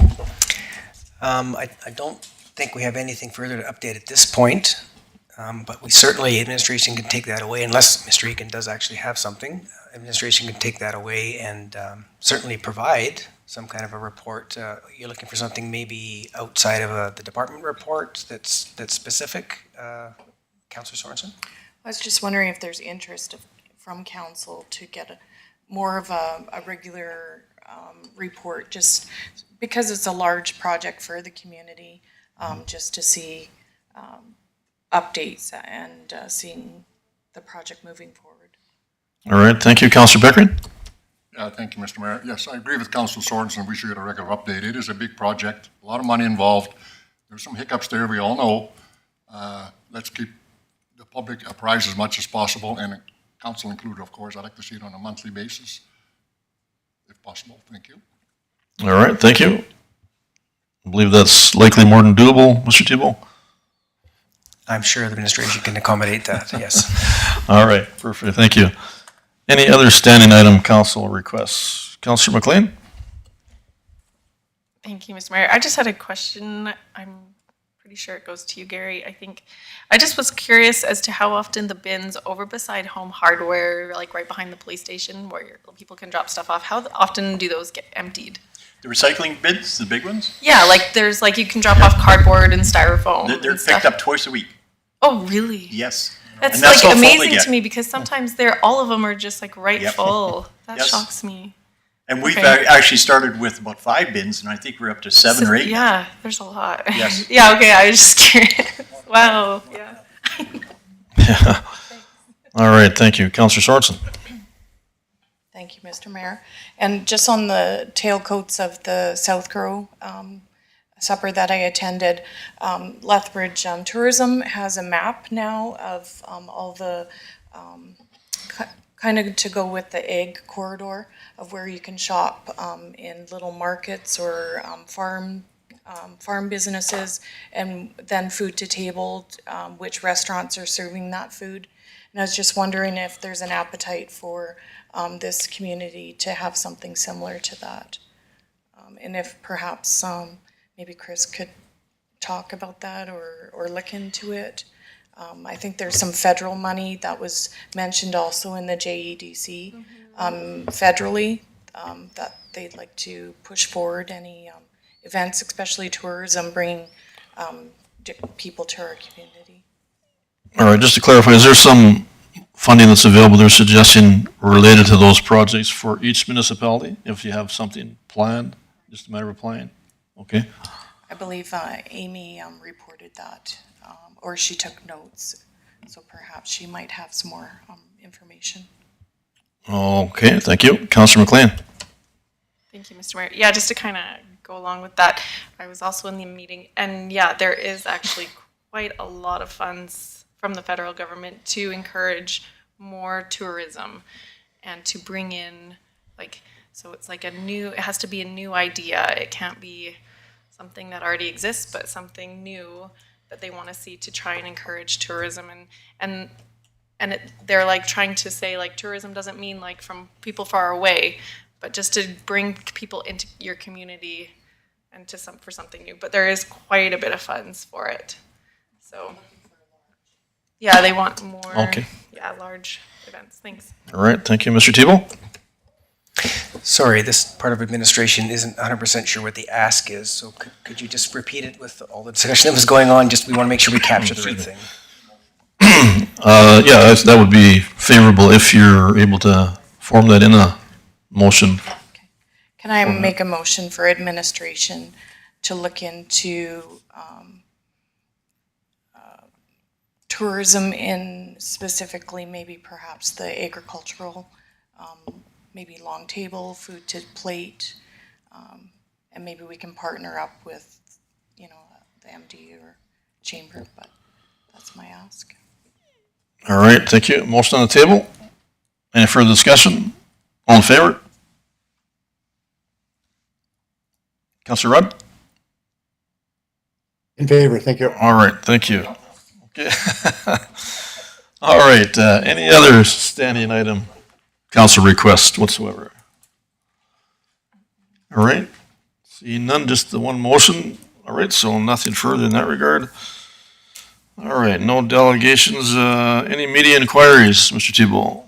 [SPEAKER 4] I don't think we have anything further to update at this point. But we certainly, administration can take that away, unless Mr. Eakin does actually have something. Administration can take that away and certainly provide some kind of a report. You're looking for something maybe outside of the department report that's specific, Councillor Sorensen?
[SPEAKER 9] I was just wondering if there's interest from council to get more of a regular report, just because it's a large project for the community, just to see updates and seeing the project moving forward.
[SPEAKER 1] All right, thank you. Councillor Beckering.
[SPEAKER 13] Thank you, Mr. Mayor. Yes, I agree with Councillor Sorensen. We should get a regular update. It is a big project, a lot of money involved. There's some hiccups there, we all know. Let's keep the public apprised as much as possible, and council included, of course. I'd like to see it on a monthly basis, if possible. Thank you.
[SPEAKER 1] All right, thank you. I believe that's likely more than doable, Mr. Tebow.
[SPEAKER 4] I'm sure the administration can accommodate that, yes.
[SPEAKER 1] All right, perfect, thank you. Any other standing item council requests? Councillor McLean?
[SPEAKER 12] Thank you, Mr. Mayor. I just had a question. I'm pretty sure it goes to you, Gary. I just was curious as to how often the bins over beside Home Hardware, like right behind the police station where people can drop stuff off, how often do those get emptied?
[SPEAKER 7] The recycling bins, the big ones?
[SPEAKER 12] Yeah, there's you can drop off cardboard and styrofoam.
[SPEAKER 7] They're picked up twice a week.
[SPEAKER 12] Oh, really?
[SPEAKER 7] Yes.
[SPEAKER 12] That's,
[SPEAKER 7] how full they
[SPEAKER 12] amazing
[SPEAKER 7] get.
[SPEAKER 12] to me, because sometimes all of them are just right
[SPEAKER 7] Yep.
[SPEAKER 12] full. That
[SPEAKER 7] Yes.
[SPEAKER 12] shocks me.
[SPEAKER 7] And we've
[SPEAKER 12] Okay.
[SPEAKER 7] actually started with about 5 bins, and I think we're up to 7 or 8.
[SPEAKER 12] Yeah, there's a lot.
[SPEAKER 7] Yes.
[SPEAKER 12] Yeah, okay, I was just curious. Wow, yeah.
[SPEAKER 1] Yeah. All right, thank you. Councillor Sorensen.
[SPEAKER 9] Thank you, Mr. Mayor. And just on the tailcoats of the South Grow supper that I attended, Lethbridge Tourism has a map now of all the, kind of to go with the egg corridor of where you can shop in little markets or farm businesses, and then food to table, which restaurants are serving that food. And I was just wondering if there's an appetite for this community to have something similar to that. And if perhaps maybe Chris could talk about that or look into it. I think there's some federal money that was mentioned also in the JEDC federally, that they'd like to push forward any events, especially tourism, bringing people to our community.
[SPEAKER 1] All right, just to clarify, is there some funding that's available they're suggesting related to those projects for each municipality? If you have something planned, just a matter of applying? Okay.
[SPEAKER 9] I believe Amy reported that, or she took notes, so perhaps she might have some more information.
[SPEAKER 1] Okay, thank you. Councillor McLean.
[SPEAKER 12] Thank you, Mr. Mayor. Yeah, just to kind of go along with that, I was also in the meeting, and yeah, there is actually quite a lot of funds from the federal government to encourage more tourism and to bring in, like, so it's like it has to be a new idea. It can't be something that already exists, but something new that they want to see to try and encourage tourism. They're like trying to say like tourism doesn't mean like from people far away, but just to bring people into your community and for something new. But there is quite a bit of funds for it. So yeah, they want more large events. Thanks.
[SPEAKER 1] All right, thank you, Mr. Tebow.
[SPEAKER 4] Sorry, this part of administration isn't 100% sure what the ask is, so could you just repeat it with all the discussion that was going on? Just we want to make sure we capture the right thing.
[SPEAKER 1] Yeah, that would be favorable if you're able to form that in a motion.
[SPEAKER 9] Can I make a motion for administration to look into tourism in specifically maybe perhaps the agricultural, maybe long table, food to plate, and maybe we can partner up with, the MD or chamber, but that's my ask.
[SPEAKER 1] All right, thank you. Motion on the table. Any further discussion? All in favor? Councillor Rudd?
[SPEAKER 2] In favor, thank you.
[SPEAKER 1] All right, thank you. Okay. All right, any other standing item, council request whatsoever? All right, see none, just the one motion. All right, so nothing further in that regard. All right, no delegations. Any media inquiries, Mr. Tebow?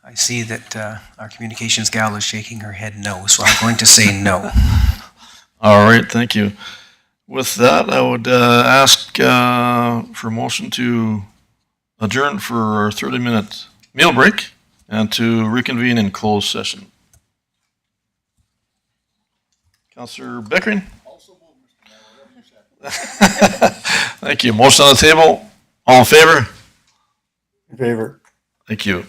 [SPEAKER 4] I see that our communications gal is shaking her head no, so I'm going to say no.
[SPEAKER 1] All right, thank you. With that, I would ask for a motion to adjourn for our 30-minute meal break and to reconvene in closed session. Councillor Beckering? Thank you. Motion on the table. All in favor?
[SPEAKER 2] In favor.
[SPEAKER 1] Thank you.